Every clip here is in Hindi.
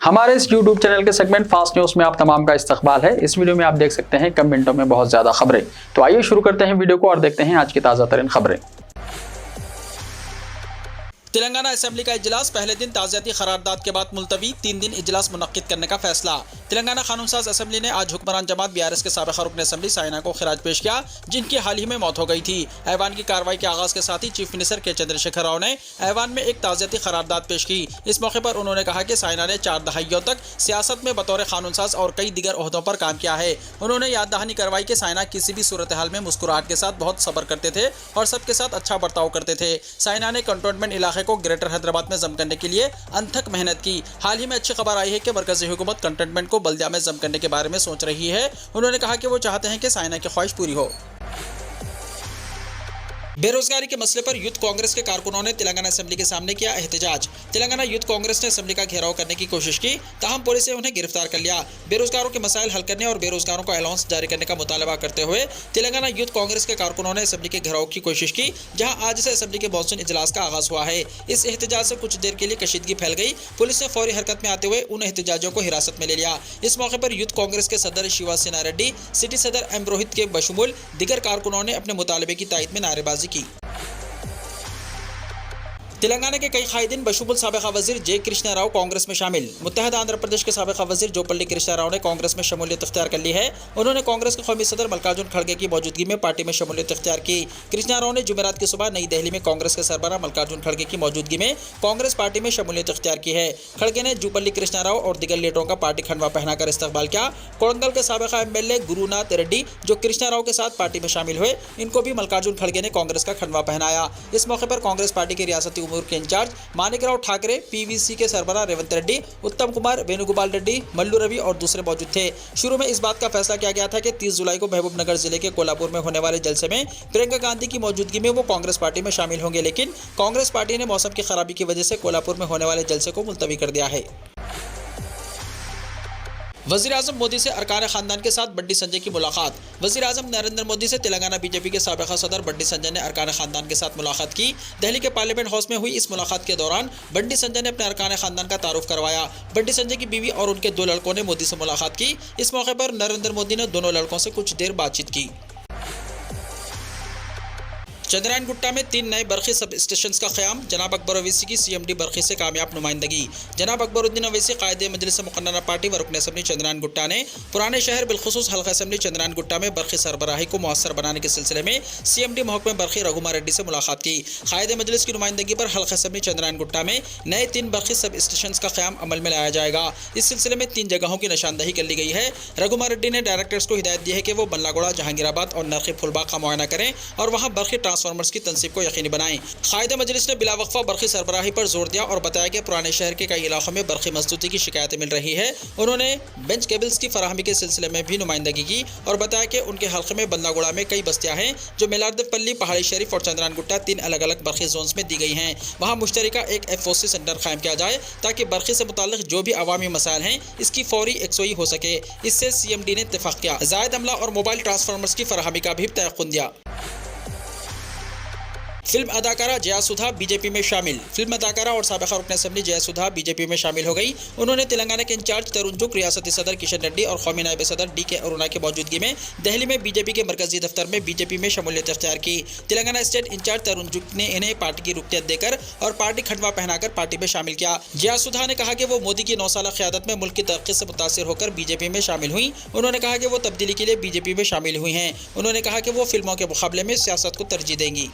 हमारे इस YouTube चैनल के सेगमेंट फास्ट न्यूज में आप तमाम का इस्तकबाल है। इस वीडियो में आप देख सकते हैं कम मिनटों में बहुत ज्यादा खबरें। तो आइए शुरू करते हैं वीडियो को और देखते हैं आज की ताजा तरीन खबरें। तेलंगाना असेंबली का इजलास पहले दिन ताज़ियती करारदाद के बाद मुलतवी 3 दिन इजलास मुनक्किद करने का फैसला। तेलंगाना कानून साज असेंबली ने आज हुक्मरान जमात BRS के साबिक़ा रुकन असेंबली साइना को खिराज पेश किया, जिनकी हाल ही में मौत हो गई थी। ऐवान की कार्रवाई के आगाज के साथ ही चीफ मिनिस्टर के चंद्रशेखर राव ने ऐवान में एक ताज़ियती करारदाद पेश की। इस मौके पर उन्होंने कहा कि साइना ने 4 दहाइयों तक सियासत में बतौर कानून साज और कई दीगर ओहदों पर काम किया है। उन्होंने याद दहानी करवाई कि साइना किसी भी सूरत हाल में मुस्कुराहट के साथ बहुत सब्र करते थे और सबके साथ अच्छा बर्ताव करते थे। साइना ने कंटोनमेंट इलाके को ग्रेटर हैदराबाद में जम करने के लिए अनथक मेहनत की। हाल ही में अच्छी खबर आई है कि मरकजी हुकूमत कंटेनमेंट को बल्दिया में जम करने के बारे में सोच रही है। उन्होंने कहा कि वो चाहते हैं कि साइना की ख्वाहिश पूरी हो। बेरोजगारी के मसले पर यूथ कांग्रेस के कारकुनों ने तेलंगाना असेंबली के सामने किया एहतजाज। तेलंगाना यूथ कांग्रेस ने असेंबली का घेराव करने की कोशिश की, ताहम पुलिस ने उन्हें गिरफ्तार कर लिया। बेरोजगारों के मसाइल हल करने और बेरोजगारों को अलाउंस जारी करने का मुतालबा करते हुए तेलंगाना यूथ कांग्रेस के कारकुनों ने असेंबली के घेराव की कोशिश की, जहां आज से असेंबली के मॉनसून इजलास का आगाज हुआ है। इस एहतजाज से कुछ देर के लिए कशीदगी फैल गई। पुलिस ने फौरी हरकत में आते हुए उन एहतजाजियों को हिरासत में ले लिया। इस मौके पर यूथ कांग्रेस के सदर शिवासेना रेड्डी, सिटी सदर एम रोहित के बशमूल दीगर कारकुनों ने अपने मुतालबे की तायद में नारेबाजी की। तेलंगाना के कई कायदीन बशमूल साबिक़ा वज़ीर जे कृष्णा राव कांग्रेस में शामिल। मुत्तहदा आंध्र प्रदेश के साबिक़ा वज़ीर जोपल्ली कृष्णा राव ने कांग्रेस में शमूलियत इख्तियार कर ली है। उन्होंने कांग्रेस के कौमी सदर मल्लिकार्जुन खड़गे की मौजूदगी में पार्टी में शमूलियत इख्तियार की। कृष्णा राव ने जुमेरात की सुबह नई दिल्ली में कांग्रेस के सरबराह मल्लिकार्जुन खड़गे की मौजूदगी में कांग्रेस पार्टी में शमूलियत इख्तियार की है। खड़गे ने जोपल्ली कृष्णा राव और दीगर लीडरों का पार्टी खंडवा पहनाकर इस्तकबाल किया। कोड़ंगल के साबिक़ा MLA गुरुनाथ रेड्डी, जो कृष्णा राव के साथ पार्टी में शामिल हुए, इनको भी मल्लिकार्जुन खड़गे ने कांग्रेस का खंडवा पहनाया। इस मौके पर कांग्रेस पार्टी के रियासती उमूर के इंचार्ज मानिकराव ठाकरे, PVC के सरबराह रेवंत रेड्डी, उत्तम कुमार, वेणुगोपाल रेड्डी, मल्लू रवि और दूसरे मौजूद थे। शुरू में इस बात का फैसला किया गया था कि 30 जुलाई को महबूबनगर जिले के कोल्हापुर में होने वाले जलसे में प्रियंका गांधी की मौजूदगी में वो कांग्रेस पार्टी में शामिल होंगे, लेकिन कांग्रेस पार्टी ने मौसम की खराबी की वजह से कोल्हापुर में होने वाले जलसे को मुलतवी कर दिया है। वज़ीर आज़म मोदी से अरकान खानदान के साथ बंडी संजय की मुलाकात। वज़ीर आज़म नरेंद्र मोदी से तेलंगाना BJP के साबिक़ा सदर बंडी संजय ने अरकान खानदान के साथ मुलाकात की। दिल्ली के पार्लियामेंट हाउस में हुई इस मुलाकात के दौरान बंडी संजय ने अपने अरकान खानदान का तारुफ करवाया। बंडी संजय की बीवी और उनके 2 लड़कों ने मोदी से मुलाकात की। इस मौके पर नरेंद्र मोदी ने दोनों लड़कों से कुछ देर बातचीत की। चंद्रायन गुट्टा में 3 नए बरखी सब स्टेशन का क़याम। जनाब अकबर अवैसी की CMD बरखी से कामयाब नुमाइंदगी। जनाब अकबरुद्दीन अवैसी कायदे मजलिस मुक़न्नरा पार्टी व रुकन असेंबली चंद्रायन गुट्टा ने पुराने शहर बिलखुसूस हल्का असेंबली चंद्रायन गुट्टा में बरखी सरबराही को मुअस्सर बनाने के सिलसिले में CMD महकमे बरखी रघुमा रेड्डी से मुलाकात की। कायदे मजलिस की नुमाइंदगी पर हल्का असेंबली चंद्रायन गुट्टा में नए 3 बरखी सब स्टेशन का क़याम अमल में लाया जाएगा। इस सिलसिले में 3 जगहों की निशानदही कर ली गई है। रघुमा रेड्डी ने डायरेक्टर्स को हिदायत दी है कि वो बल्लागोड़ा, जहांगीराबाद और नरखी फुलबाग का मुआयना करें और वहाँ बरखी ट्रांसफार्मर्स की तनसीब को यकीनी बनाएं। कायदे मजलिस ने बिला वक्फा बरखी सरबराही पर जोर दिया और बताया कि पुराने शहर के कई इलाकों में बरखी मजदूरी की शिकायतें मिल रही है। उन्होंने बेंच केबल्स की फराहमी के सिलसिले में भी नुमाइंदगी की और बताया कि उनके हल्के में बंदागोड़ा में कई बस्तियां हैं जो मेलारदपल्ली, पहाड़ी शरीफ और चंद्रायन गुट्टा 3 अलग अलग बरखी जोन्स में दी गई हैं। वहाँ मुश्तरका एक FOC सेंटर कायम किया जाए ताकि बरखी से मुताल्लिक जो भी अवामी मसाइल हैं इसकी फौरी यकसोई हो सके। इससे CMD ने इत्तेफाक किया। जायद अमला और मोबाइल ट्रांसफार्मर्स की फराहमी का भी तयक़ुन दिया। फिल्म अदाकारा जयासुधा BJP में शामिल। फिल्म अदाकारा और साबिक़ा रुकन असेंबली जयासुधा BJP में शामिल हो गई। उन्होंने तेलंगाना के इंचार्ज तरुण जुग, रियासती सदर किशन रेड्डी और कौमी नायब सदर DK अरुणा की मौजूदगी में दिल्ली में BJP के मरकजी दफ्तर में BJP में शमूलियत इख्तियार की। तेलंगाना स्टेट इंचार्ज तरुण जुग ने इन्हें पार्टी की रुकनियत देकर और पार्टी खंडवा पहनाकर पार्टी में शामिल किया। जयासुधा ने कहा कि वो मोदी की 9 साल क़यादत में मुल्क की तरक्की से मुतासिर होकर BJP में शामिल हुई। उन्होंने कहा कि वो तब्दीली के लिए BJP में शामिल हुई हैं। उन्होंने कहा कि वो फिल्मों के मुकाबले में सियासत को तरजीह देंगी।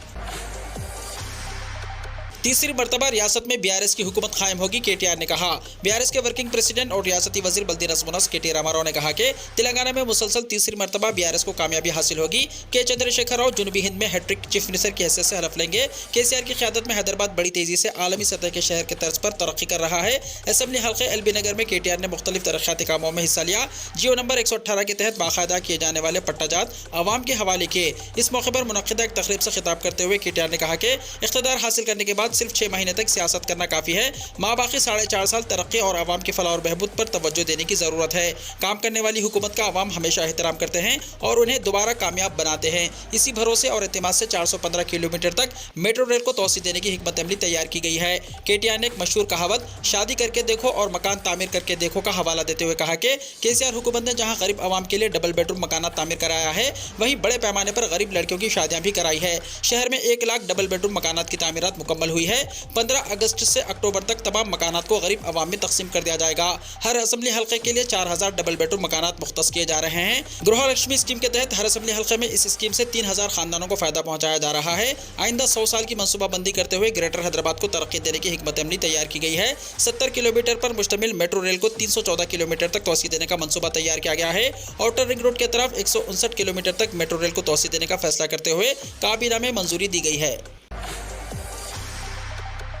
तीसरी मरतबा रियासत में BRS की हुकूमत कायम होगी, KTR ने कहा। BRS के वर्किंग प्रेसिडेंट और रियासती वजीर बल्दी नज़्म-ओ-नस्क KT रामाराव ने कहा कि तेलंगाना में मुसलसल तीसरी मरतबा BRS को कामयाबी हासिल होगी। के चंद्रशेखर राव जनूबी हिंद में हैट्रिक चीफ मिनिस्टर की हैसियत से हलफ लेंगे। KCR की क़यादत में हैदराबाद बड़ी तेजी से आलमी सतह के शहर के तर्ज पर तरक्की कर रहा है। असेंबली हल्के LB नगर में KTR ने मुख्तलिफ तरक्याती कामों में हिस्सा लिया। जियो नंबर 118 के तहत बाकायदा किए जाने वाले पट्टाजात आवाम के हवाले किए। इस मौके पर मुनक्किदा एक तकरीब से खिताब करते हुए KTR ने कहा कि इख्तिदार हासिल करने के बाद सिर्फ 6 महीने तक सियासत करना काफ़ी है, माँ बाकी 4.5 साल तरक्की और आवाम की फलाह और बहबूद पर तवज्जो देने की ज़रूरत है। काम करने वाली हुकूमत का आवाम हमेशा एहतराम करते हैं और उन्हें दोबारा कामयाब बनाते हैं। इसी भरोसे और एतमाद से 415 किलोमीटर तक मेट्रो रेल को तोसी देने की हिकमत अमली तैयार की गई है। केटीआर ने एक मशहूर कहावत शादी करके देखो और मकान तामीर करके देखो का हवाला देते हुए कहा कि केसीआर हुकूमत ने जहां गरीब आवाम के लिए डबल बेडरूम मकानात तामीर कराया है, वहीं बड़े पैमाने पर गरीब लड़कियों की शादियां भी कराई है। शहर में 1 लाख डबल बेडरूम मकानात की तामीरात मुकम्मल हुई है। 15 अगस्त से अक्टूबर तक तमाम मकानात को गरीब आवाम में तकसीम कर दिया जाएगा। हर असेंबली हल्के के लिए 4000 डबल बेडरूम मकानात मुख्तस किए जा रहे हैं। गृहलक्ष्मी स्कीम के तहत हर असेंबली हल्के में इस स्कीम से 3000 खानदानों को फायदा पहुंचाया जा रहा है। आइंदा 100 साल की मनसूबाबंदी करते हुए ग्रेटर हैदराबाद को तरक्की देने की हिकमत अमली तैयार की गई है। 70 किलोमीटर पर मुश्तमिल मेट्रो रेल को 314 किलोमीटर तक तोसी देने का मंसूबा तैयार किया गया है। आउटर रिंग रोड की तरफ 159 किलोमीटर तक मेट्रो रेल को तोसी देने का फैसला करते हुए काबीना में मंजूरी दी गई है।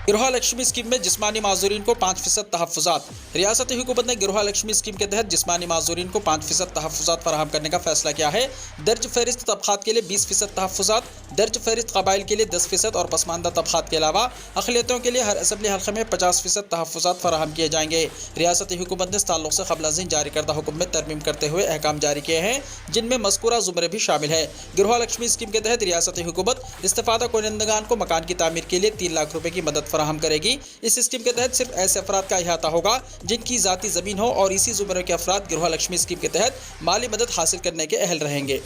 गृहलक्ष्मी स्कीम में जिस्मानी माजूरीन को 5% तहफ़्फ़ुज़ात। रियासती हुकूमत ने गृहलक्ष्मी स्कीम के तहत जिस्मानी माजूरीन को 5% तहफ़्फ़ुज़ात फराहम करने का फैसला किया है। दर्ज फहरिस्त तबक़ात के लिए 20% तहफ़्फ़ुज़ात, दर्ज फहरिस्त कबाइल के लिए 10% और पसमानदा तबक़ात के अलावा अक़लियतों के लिए हर असेंबली हल्के में 50% तहफ़्फ़ुज़ात फराहम किए जाएंगे। रियासती हुकूमत ने इस ताल्लुक़ से क़ब्ल अज़ीं जारी करदा हुक्म में तरमीम करते हुए अहकाम जारी किए हैं, जिनमें मज़कूरा ज़ुमरे भी शामिल है। गृहलक्ष्मी स्कीम के तहत रियासती हुकूमत इस्तिफ़ादा कुनंदगान को मकान की तामीर के लिए 3 लाख रुपये की मदद फराहम करेगी। इस स्कीम के तहत सिर्फ ऐसे अफराद का अहाता होगा जिनकी ज़ाती ज़मीन हो और इसी ज़ुमरे के अफराद गृहलक्ष्मी स्कीम के तहत माली मदद हासिल करने के अहल रहेंगे।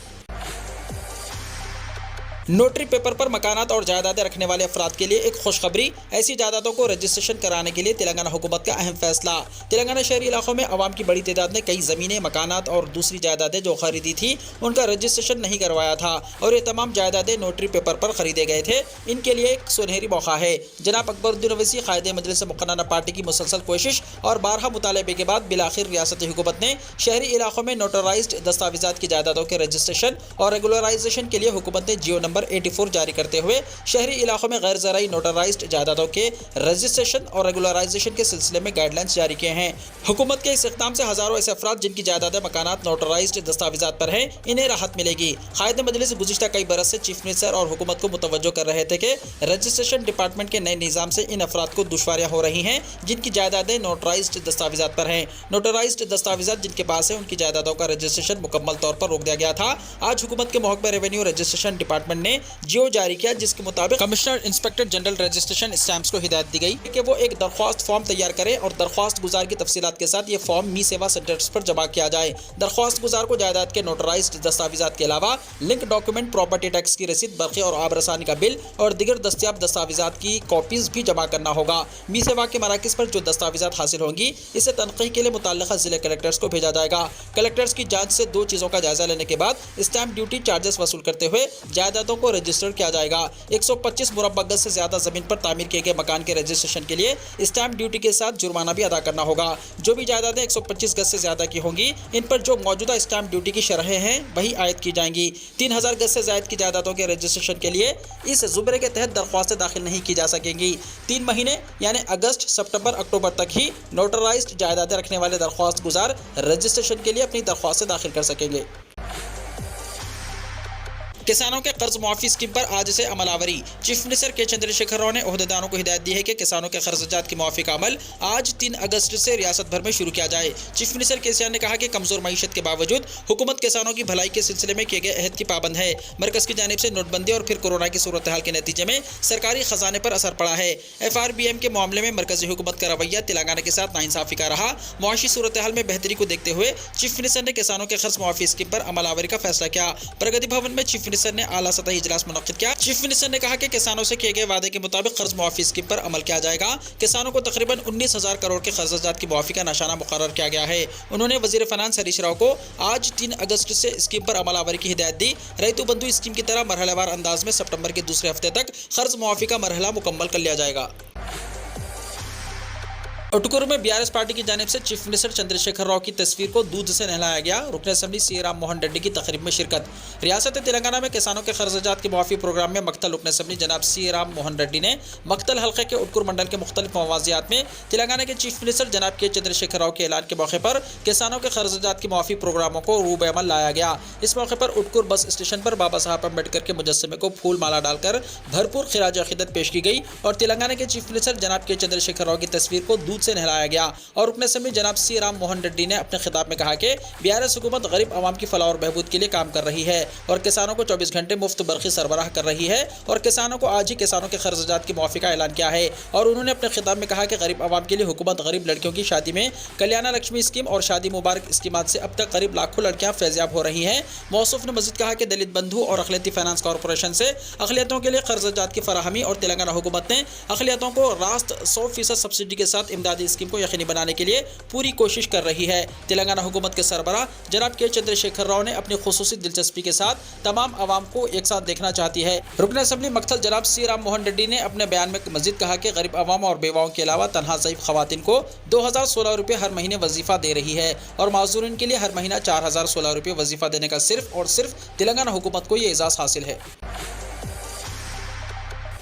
नोटरी पेपर पर मकानात और जायदादें रखने वाले अफराद के लिए एक खुशखबरी। ऐसी जायदादों को रजिस्ट्रेशन कराने के लिए तेलंगाना हुकूमत का अहम फैसला। तेलंगाना शहरी इलाकों में आवाम की बड़ी तादाद ने कई ज़मीनें, मकानात और दूसरी जायदादें जो खरीदी थी उनका रजिस्ट्रेशन नहीं करवाया था और ये तमाम जायदादें नोटरी पेपर पर खरीदे गए थे। इनके लिए एक सुनहरी मौका है। जनाब अकबरुद्दीन ओवैसी कायदे मजलिस मुक़न्नना पार्टी की मुसलसल कोशिश और बारहा मुतालबे के बाद बिलाखिर रियासती हुकूमत ने शहरी इलाकों में नोटराइज्ड दस्तावेज़ात की जायदादों के रजिस्ट्रेशन और रेगुलराइजेशन के लिए हुकूमत ने जियो नंबर 84 जारी करते हुए शहरी इलाकों में गैर ज़राई नोटराइज्ड जायदादों के रजिस्ट्रेशन और रेगुलराइजेशन के सिलसिले में गाइडलाइंस जारी किए हैं। हुकूमत के इस इक़दाम से हज़ारों ऐसे अफराद जिनकी जायदादें, मकानात नोटराइज्ड दस्तावेज़ात पर हैं, इन्हें राहत मिलेगी। कायदे मजलिस गुज़िश्ता कई बरस से चीफ मिनिस्टर और हुकूमत को मुतवज्जो कर रहे थे कि रजिस्ट्रेशन डिपार्टमेंट के नए निज़ाम से इन अफराद को दुश्वारियाँ हो रही हैं जिनकी जायदादें नोटराइज्ड दस्तावेज़ात पर हैं। नोटराइज्ड दस्तावेज़ात जिनके पास है उनकी जायदादों का रजिस्ट्रेशन मुकम्मल तौर पर रोक दिया गया था। आज हुकूमत के महकमा रेवेन्यू रजिस्ट्रेशन डिपार्टमेंट ने जियो जारी किया, जिसके मुताबिक commissioner inspector general registration stamps को हिदायत दी गई कि वो एक दरख्वास्त फॉर्म तैयार करें और दरख्वास्त गुजार की तफसीलात के साथ ये फॉर्म मी सेवा सेंटर्स पर जमा किया जाए। दरख्वास्त गुजार को जायदाद के नोटराइज्ड दस्तावेज़ात के अलावा लिंक डॉक्यूमेंट, प्रॉपर्टी टैक्स की रसीद, बरक़ी और आब रसानी का बिल और दीगर दस्तियाब दस्तावेज़ात की कॉपीज़ भी जमा करना होगा। मी सेवा के मराकज़ पर जो दस्तावेज़ात हासिल होंगी इसे तनक़ीह के लिए मुतल्लिक़ा ज़िले कलेक्टर्स को भेजा जाएगा। कलेक्टर्स की जाँच से 2 चीज़ों का जायज़ा लेने के बाद स्टैम्प ड्यूटी चार्जेस वसूल करते हुए जायदादों को रजिस्टर किया जाएगा। 125 मुरब्बा गज से ज़्यादा ज़मीन पर तामीर किए गए मकान के रजिस्ट्रेशन के लिए स्टैम्प ड्यूटी के साथ जुर्माना भी अदा करना होगा। जो भी जायदादें 125 गज से ज़्यादा की होंगी, इन पर जो मौजूदा स्टैम्प ड्यूटी की शरहें हैं वही आयद की जाएंगी। 3000 गज से ज़ायद की जायदादों के रजिस्ट्रेशन के लिए इस ज़ुमरे के तहत दरख्वास्तें दाखिल नहीं की जा सकेंगी। 3 महीने यानी अगस्त, सितंबर, अक्टूबर तक ही नोटराइज्ड जायदादें रखने वाले दरख्वास्त गुजार रजिस्ट्रेशन के लिए अपनी दरख्वास्तें दाखिल कर सकेंगे। किसानों के कर्ज मुआफ़ी स्कीम पर आज से अमलावरी। चीफ मिनिस्टर के चंद्रशेखर राव ने ओहदेदारों को हिदायत दी है कि किसानों के खर्चात की मुआफ़ी का अमल आज 3 अगस्त से रियासत भर में शुरू किया जाए। चीफ मिनिस्टर केसीआर ने कहा कि कमज़ोर मईशत के बावजूद हुकूमत किसानों की भलाई के सिलसिले में किए गए अहद की पाबंद है। मरकज़ की जानिब से नोटबंदी और फिर कोरोना की सूरत हाल के नतीजे में सरकारी ख़जाने पर असर पड़ा है। FRBM के मामले में मरकज़ी हुकूमत का रवैया तेलंगाना के साथ नाइंसाफ़ी का रहा। मुआशी सूरत हाल में बेहतरी को देखते हुए चीफ मिनिस्टर ने किसानों के कर्ज मुआफ़ी स्कीम पर अमलावरी का फैसला किया। प्रगति भवन में चीफ मिनिस्टर ने आला सतही इजलास मुनक्किद किया। चीफ मिनिस्टर ने कहा कि किसानों से किए गए वादे के मुताबिक कर्ज मुआफ़ी स्कीम पर अमल किया जाएगा। किसानों को तकरीबन 19,000 करोड़ के खर्चात की मुआफ़ी का निशाना मुकर्रर किया गया है। उन्होंने वज़ीर फ़िनांस हरीश राव को आज 3 अगस्त से स्कीम पर अमलावरी की हिदायत दी। रैतु बंधु स्कीम की तरह मरहलेवार अंदाज में सितंबर के दूसरे हफ्ते तक कर्ज मुआफ़ी का मरहला मुकम्मल कर लिया जाएगा। उटकुर में बीआरएस पार्टी की जानिब से चीफ मिनिस्टर चंद्रशेखर राव की तस्वीर को दूध से नहलाया गया। रुकन असेंबली सी राम मोहन रेड्डी की तकरीब में शिरकत। रियासत तेलंगाना में किसानों के खर्चात की मुआफ़ी प्रोग्राम में मक्तल रुकन असेंबली जनाब सी राम मोहन रेड्डी ने मक्तल हल्के के उटकुर मंडल के मुख्तलिफ मवाज़ियात में तेलंगाना के चीफ मिनिस्टर जनाब के चंद्रशेखर राव के ऐलान के मौके पर किसानों के खर्चात की मुआफ़ी प्रोग्रामों को रूब अमल लाया गया। इस मौके पर उटकुर बस स्टेशन पर बाबा साहब अम्बेडकर के मुजस्समे को फूल माला डालकर भरपूर खिराज अक़ीदत पेश की गई और तेलंगाना के चीफ मिनिस्टर जनाब के चंद्रशेखर राव की तस्वीर को दूध से नहलाया गया। और रुकन असेंबली जनाब सी राम मोहन रेड्डी ने अपने खिताब में कहा कि बीआरएस हुकूमत गरीब आवाम की फलाह और बहबूद के लिए काम कर रही है और किसानों को 24 घंटे मुफ्त बरखी सरबराह कर रही है और किसानों को आज ही किसानों के खर्चात की मुआफ़ी का ऐलान किया है। और उन्होंने अपने खिताब में कहा कि गरीब आवाम के लिए हुकूमत गरीब लड़कियों की शादी में कल्याण लक्ष्मी स्कीम और शादी मुबारक स्कीमात से अब तक करीब लाखों लड़कियां फैज़याब हो रही हैं। मौसूफ ने मज़ीद कहा कि दलित बंधु और अक़लियती फाइनेंस कॉरपोरेशन से अक़लियतों के लिए खर्चात की फराहमी और तेलंगाना हुकूमत ने अक़लियतों को रास्त 100% सब्सिडी के साथ इमदादी स्कीम को यकीनी बनाने के लिए पूरी कोशिश कर रही है। तेलंगाना हुकूमत के सरबराह जनाब के चंद्रशेखर राव ने अपनी खुसूसी दिलचस्पी के साथ तमाम आवाम को एक साथ देखना चाहती है। रुकन असेंबली मक्तल जनाब सी राम मोहन रेड्डी ने अपने बयान में मजीद कहा कि गरीब आवाम और बेवाओं के अलावा तनहा ज़ईफ़ ख़वातीन को 2016 रुपये हर महीने वजीफ़ा दे रही है और माज़ूरीन के लिए हर महीना 4016 रुपये वजीफ़ा देने का सिर्फ और सिर्फ तेलंगाना हुकूमत को ये एजाज़ हासिल है।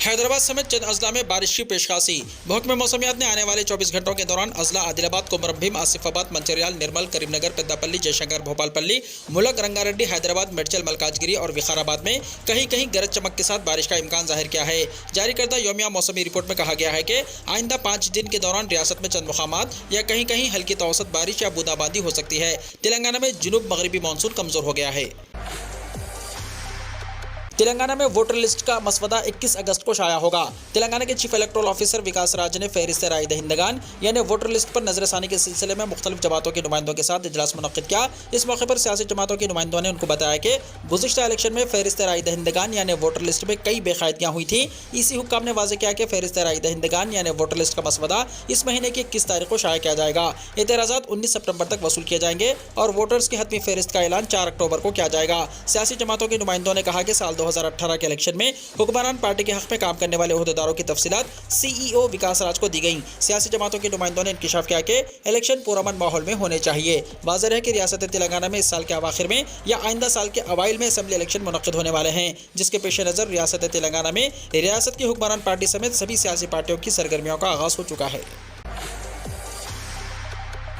हैदराबाद समेत चंद अजला में बारिश की पेशकाशी। महकमे मौसमियात ने आने वाले 24 घंटों के दौरान अजला आदिलाबाद, कोमरभीम, आसिफाबाद, मंचिर्याल, निर्मल, करीमनगर, पेद्दापल्ली, जयशंकर, भोपालपल्ली, मुलक, रंगारेड्डी, हैदराबाद, मेडचल, मलकाजगिरी और विकाराबाद में कहीं कहीं गरज चमक के साथ बारिश का इम्कान जाहिर किया है। जारी करदा योमिया मौसमी रिपोर्ट में कहा गया है कि आइंदा 5 दिन के दौरान रियासत में चंद मुकामात या कहीं कहीं हल्की तो औसत बारिश या बूंदाबांदी हो सकती है। तेलंगाना में जुनूब मगरबी मानसून कमजोर हो गया है। तेलंगाना में वोटर लिस्ट का मसवदा 21 अगस्त को शाया होगा। तेलंगाना के चीफ इलेक्टोरल ऑफिसर विकास राज ने फहरिस्त राय दहिंदगान यानी वोटर लिस्ट पर नजरसानी के सिलसिले में मुख्तलिफ जमातों के नुमाइंदों के साथ इजलास मुनक्किद किया। इस मौके पर सियासी जमातों के नुमाइंदों ने उनको बताया कि गुज़िश्ता इलेक्शन में फहरिस्त राय दहिंदगान यानी वोटर लिस्ट में कई बेकायदगियाँ हुई थी। इसी हुक्काम ने वाज़ेह किया कि फहरिस्त राय दहिंदगान यानी वोटर लिस्ट का मसवदा इस महीने की 21 तारीख को शाया किया जाएगा। एतराज़ात 19 सितंबर तक वसूल किए जाएंगे और वोटर्स की हतमी फहरिस्त का ऐलान 4 अक्टूबर को किया जाएगा। सियासी जमातों के नुमाइंदों ने कहा कि साल 2018 के इलेक्शन में हुक्मरान पार्टी के हक में काम करने वाले ओहदेदारों की तफसीलात सीईओ विकास राज को दी गई। सियासी जमातों के नुमाइंदों ने इंकिशाफ किया कि इलेक्शन पुरअमन माहौल में होने चाहिए। वाज़ेह है कि रियासत तेलंगाना में इस साल के अवाखिर में या आइंदा साल के अवाइल में असेंबली इलेक्शन मुनक्किद होने वाले हैं, जिसके पेश नज़र रियासत तेलंगाना में रियासत की हुक्मरान पार्टी समेत सभी सियासी पार्टियों की सरगर्मियों का आगाज हो चुका है।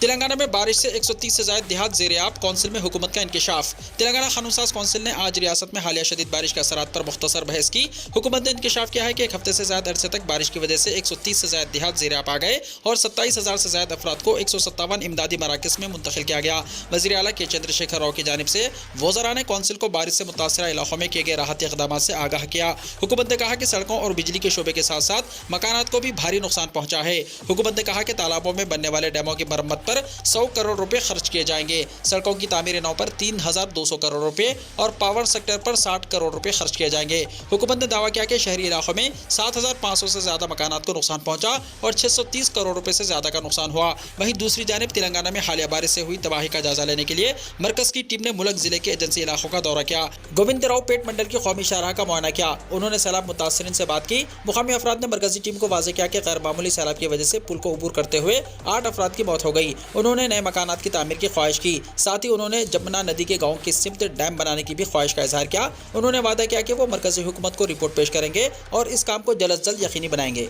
तेलंगाना में बारिश से 130 से ज़ायद देहात ज़ेर-ए-आब, कौंसिल में हुकूमत का इंकिशाफ। तेलंगाना कानूनसाज कौंसिल ने आज रियासत में हालिया शदीद बारिश के असरात पर मुख्तसर बहस की। हुकूमत ने इंकिशाफ किया है कि 1 हफ्ते से ज़्यादा अरसे तक बारिश की वजह से 130 से ज़्यादा देहात ज़ेर-ए-आब आ गए और 27,000 से ज़्यादा अफराद को 157 इमदादी मराकज़ में मुंतकिल किया गया। वज़ीर आला के चंद्रशेखर राव की जानिब से वज़रा ने कौंसिल को बारिश से मुतासरा इलाकों में किए गए राहती इक़दाम से आगाह किया। हुकूमत ने कहा कि सड़कों और बिजली के शोबे के साथ साथ मकानात को भी भारी नुकसान पहुँचा है। हुकूमत ने कहा कि तालाबों में बनने वाले डैमों की मरम्मत पर 100 करोड़ रुपए खर्च किए जाएंगे। सड़कों की तामीर नौ पर 3,200 करोड़ रुपए और पावर सेक्टर पर 60 करोड़ रुपए खर्च किए जाएंगे। हुकूमत ने दावा किया कि शहरी इलाकों में 7,500 से ज्यादा मकानात को नुकसान पहुंचा और 630 करोड़ रुपए से ज्यादा का नुकसान हुआ। वहीं दूसरी जानिब तेलंगाना में हालिया बारिश से हुई तबाही का जायजा लेने के लिए मरकज की टीम ने मुलक जिले के एजेंसी इलाकों का दौरा किया। गोविंदराव पेट मंडल की कौमी शाहराह का मुआयना किया। उन्होंने सैलाब मुतासरीन से बात की। मुकामी अफराद ने मरकजी टीम को वाज़ेह किया कि गैर मामूली सैलाब की वजह से पुल को अबूर करते हुए 8 अफराद की मौत हो गई। उन्होंने नए मकानात की तामीर की ख्वाहिश की। साथ ही उन्होंने जमुना नदी के गांव की सिमत डैम बनाने की भी ख्वाहिश का इजहार किया। उन्होंने वादा किया कि वो मरकजी हुकूमत को रिपोर्ट पेश करेंगे और इस काम को जल्द से जल्द यकीनी बनाएंगे।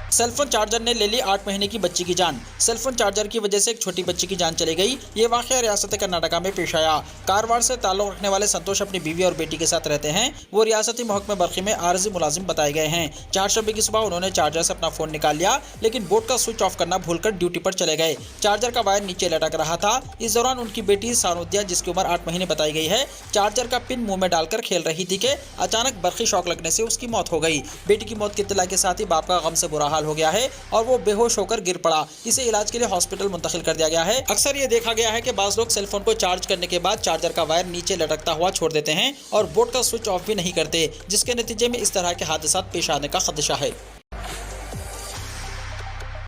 सेलफोन चार्जर ने ले ली 8 महीने की बच्ची की जान। सेलफोन चार्जर की वजह से एक छोटी बच्ची की जान चली गई। ये वाक़या रियासत कर्नाटका में पेश आया। कारवार से ताल्लुक़ रखने वाले संतोष अपनी बीवी और बेटी के साथ रहते हैं। वो रियासती महकमे बरक़ी में आर्जी मुलाजिम बताए गए हैं। 4 शबे की सुबह उन्होंने चार्जर से अपना फ़ोन निकाल लिया, लेकिन बोर्ड का स्विच ऑफ करना भूलकर ड्यूटी पर चले गए। चार्जर का वायर नीचे लटक रहा था। इस दौरान उनकी बेटी सानुद्या, जिसकी उम्र 8 महीने बताई गई है, चार्जर का पिन मुँह में डालकर खेल रही थी कि अचानक बरक़ी शॉक लगने से उसकी मौत हो गई। बेटी की मौत की इत्तला के साथ ही बाप का गम से बुरा हाल हो गया है और वो बेहोश होकर गिर पड़ा। इसे इलाज के लिए हॉस्पिटल मुंतकिल कर दिया गया है। अक्सर ये देखा गया है कि बाज़ लोग सेलफोन को चार्ज करने के बाद चार्जर का वायर नीचे लटकता हुआ छोड़ देते हैं और बोर्ड का स्विच ऑफ भी नहीं करते, जिसके नतीजे में इस तरह के हादसा पेश आने का खदशा है।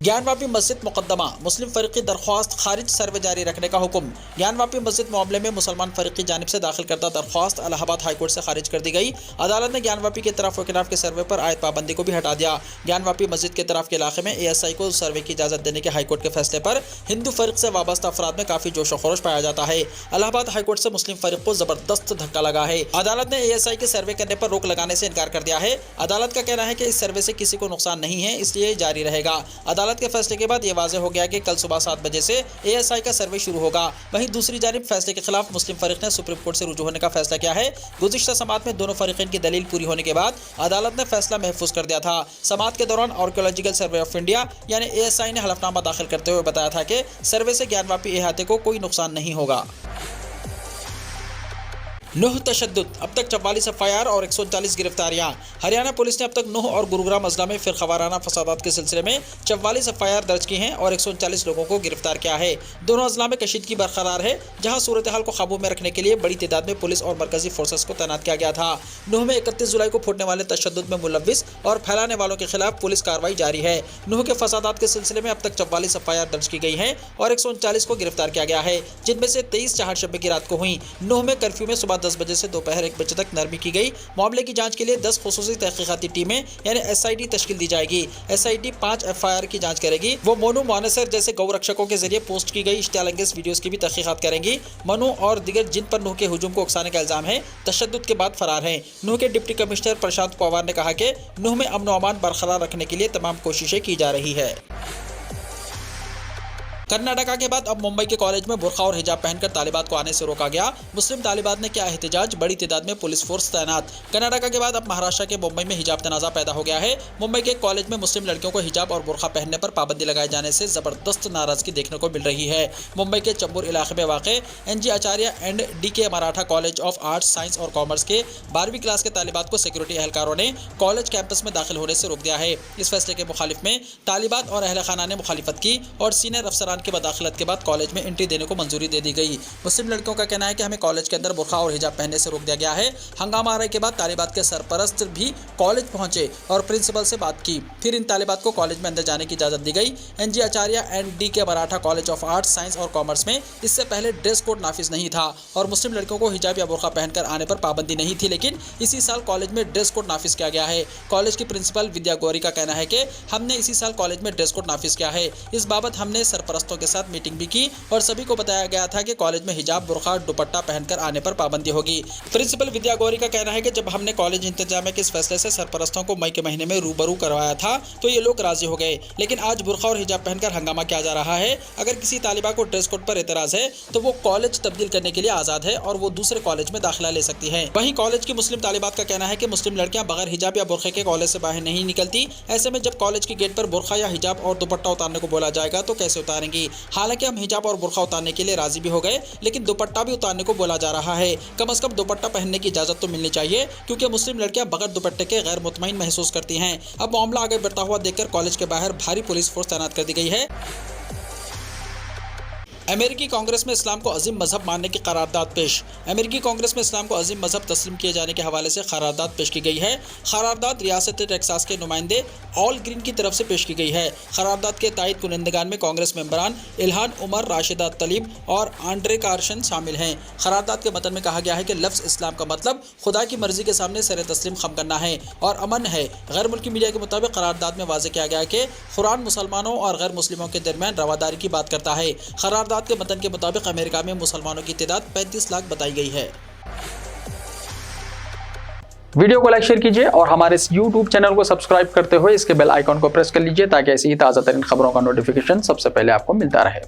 ज्ञानवापी मस्जिद मुकदमा, मुस्लिम फरीक की दरख्वास्त खारिज, सर्वे जारी रखने का हुक्म। ज्ञानवापी मस्जिद मामले में मुसलमान फरीक की जानिब से दाखिल करदा दरख्वास्त इलाहाबाद हाईकोर्ट से खारिज कर दी गई। अदालत ने ज्ञानवापी के तरफ वकिनाफ के सर्वे पर आयद पाबंदी को भी हटा दिया। ज्ञानवापी मस्जिद के तरफ के इलाके में ASI को सर्वे की इजाजत देने के हाईकोर्ट के फैसले पर हिंदू फरीक से वाबस्ता अफराद में काफी जोश और खरोश पाया जाता है। इलाहाबाद हाईकोर्ट से मुस्लिम फरीक को जबरदस्त धक्का लगा है। अदालत ने ASI के सर्वे करने पर रोक लगाने से इनकार कर दिया है। अदालत का कहना है कि इस सर्वे से किसी को नुकसान नहीं है, इसलिए जारी रहेगा। अदालत के फैसले के बाद ये वाज़ेह हो गया कि कल सुबह 7 बजे से ASI का सर्वे शुरू होगा। वहीं दूसरी जानिब फैसले के खिलाफ मुस्लिम फरीक ने सुप्रीम कोर्ट से रुजू होने का फैसला किया है। गुज़िश्ता समात में दोनों फरीक़ैन की दलील पूरी होने के बाद अदालत ने फैसला महफूज कर दिया था। समात के दौरान आर्कियोलॉजिकल सर्वे ऑफ इंडिया यानी ASI ने हलफनामा दाखिल करते हुए बताया था कि सर्वे से ज्ञानवापी इहाते को कोई नुकसान नहीं होगा। नूह तशद्दुद, अब तक 44 FIR और 139 गिरफ्तारियां। हरियाणा पुलिस ने अब तक नूह और गुरुग्राम अजला में फिरकावाराना फसादात के सिलसिले में 44 FIR दर्ज की हैं और 139 लोगों को गिरफ्तार किया है। दोनों अजला में कशीदगी बरकरार है, जहां सूरत हाल को काबू में रखने के लिए बड़ी तादाद में पुलिस और मरकजी फोर्सेस को तैनात किया गया था। नूह में 31 जुलाई को फूटने वाले तशद्दुद में मुलव्विस और फैलाने वालों के खिलाफ पुलिस कार्रवाई जारी है। नूह के फसादात के सिलसिले में अब तक 44 FIR दर्ज की गई है और 139 को गिरफ्तार किया गया है, जिनमें से 23 चहारशंबे की रात को हुई। नूह में कर्फ्यू में सुबह 10 बजे से दोपहर 1 बजे तक नरमी की गई। मामले की जांच के लिए 10 खुसूसी तहकीकाती टीमें यानी SIT तश्कील दी जाएगी। SIT 5 FIR की जांच करेगी। वो मोनू मोनेसर जैसे गौ रक्षकों के जरिए पोस्ट की गई इश्तियालंगेज वीडियोस की भी तहकीकात करेंगी। मनु और दिगर जिन पर नूह के हुजूम को उकसाने का इल्जाम है, तशद्दुद के बाद फरार हैं। नूह के डिप्टी कमिश्नर प्रशांत पवार ने कहा कि नूह में अमन और अमान बरकरार रखने के लिए तमाम कोशिशें की जा रही है। कर्नाटका के बाद अब मुंबई के कॉलेज में बुर्का और हिजाब पहनकर तालिबात को आने से रोका गया। मुस्लिम तालिबात ने किया एहतजाज, बड़ी तादाद में पुलिस फोर्स तैनात। कर्नाटका के बाद अब महाराष्ट्र के मुंबई में हिजाब तनाज़ा पैदा हो गया है। मुंबई के कॉलेज में मुस्लिम लड़कियों को हिजाब और बुर्का पहनने पर पाबंदी लगाए जाने से जबरदस्त नाराजगी देखने को मिल रही है। मुंबई के चंबूर इलाके में वाक़ NG Acharya and DK Maratha college of arts, science और कॉमर्स के 12वीं क्लास के तालिबात को सिक्योरिटी एहलकारों ने कॉलेज कैंपस में दाखिल होने से रोक दिया है। इस फैसले के मुखालिफ में तालिबात और अहल खाना ने मुखालिफत की और सीनियर अफसरान के बदाखिलत के बाद कॉलेज में एंट्री देने को मंजूरी दे दी गई। मुस्लिम लड़कियों का कहना है कि हमें कॉलेज के अंदर बुर्का और हिजाब पहनने से रोक दिया गया है। हंगामा आने के बाद तालिबात के सरपरस्त भी कॉलेज पहुंचे और प्रिंसिपल से बात की। फिर इन तालिबात को कॉलेज में अंदर जाने की इजाज़त दी गई। NG Acharya and DK Maratha college of arts, science और कॉमर्स में इससे पहले ड्रेस कोड नाफिज नहीं था और मुस्लिम लड़कियों को हिजाब या बुर्का पहनकर आने पर पाबंदी नहीं थी, लेकिन इसी साल कॉलेज में ड्रेस कोड नाफिज किया गया है। कॉलेज की प्रिंसिपल विद्या गौरी का कहना है कि हमने इसी साल कॉलेज में ड्रेस कोड नाफिज किया है। इस बाबत हमने सरपरस्तों के साथ मीटिंग भी की और सभी को बताया गया था कि कॉलेज में हिजाब, बुर्का, दुपट्टा पहनकर आने पर पाबंदी होगी। प्रिंसिपल विद्या गौरी का कहना है कि जब हमने कॉलेज इंतजामिया के इस फैसले से सरपरस्तों को मई के महीने में रूबरू करवाया था तो ये लोग राजी हो गए, लेकिन आज बुर्का और हिजाब पहनकर हंगामा किया जा रहा है। अगर किसी तालिबा को ड्रेस कोड पर एतराज है तो वो कॉलेज तब्दील करने के लिए आज़ाद है और वो दूसरे कॉलेज में दाखिला ले सकती है। वहीं कॉलेज की मुस्लिम तालिबात का कहना है कि मुस्लिम लड़कियां बगैर हिजाब या बुर्के के कॉलेज से बाहर नहीं निकलती। ऐसे में जब कॉलेज की गेट पर बुर्का या हिजाब और दुपट्टा उतारने को बोला जाएगा तो कैसे उतारेंगी। हालांकि हम हिजाब और बुर्का उतारने के लिए राजी भी हो गए, लेकिन दुपट्टा भी उतारने को बोला जा रहा है। कम से कम दुपट्टा पहनने की इजाजत तो मिलनी चाहिए, क्योंकि मुस्लिम लड़कियां बगैर दुपट्टे के गैर मुतमईन महसूस करती हैं। अब मामला आगे बढ़ता हुआ देखकर कॉलेज के बाहर भारी पुलिस फोर्स तैनात कर दी गई है। अमेरिकी कांग्रेस में इस्लाम को अजीम मजहब मानने की करारदाद पेश। अमेरिकी कांग्रेस में इस्लाम को अजीम मजहब तस्लीम किए जाने के हवाले से करारदाद पेश की गई है। करारदाद रियासत टेक्सास के नुमाइंदे ऑल ग्रीन की तरफ से पेश की गई है। करारदाद के तायद कुनंदगान में कांग्रेस मेंबरान इल्हान उमर, राशिदा तलीब और आंड्रे कार्शन शामिल हैं। करारदाद के मतन में कहा गया है कि लफ्ज़ इस्लाम का मतलब खुदा की मर्जी के सामने सर तस्लीम खम करना है और अमन है। गैर मुल्की मीडिया के मुताबिक करारदाद में वाज़ेह किया गया है कि कुरान मुसलमानों और गैर मुस्लिमों के दरमियान रवादारी की बात करता है। करारदाद के मतन के मुताबिक अमेरिका में मुसलमानों की तादाद 35 लाख बताई गई है। वीडियो को लाइक शेयर कीजिए और हमारे इस YouTube चैनल को सब्सक्राइब करते हुए इसके बेल आइकॉन को प्रेस कर लीजिए ताकि ऐसी ही ताज़ा तरीन खबरों का नोटिफिकेशन सबसे पहले आपको मिलता रहे।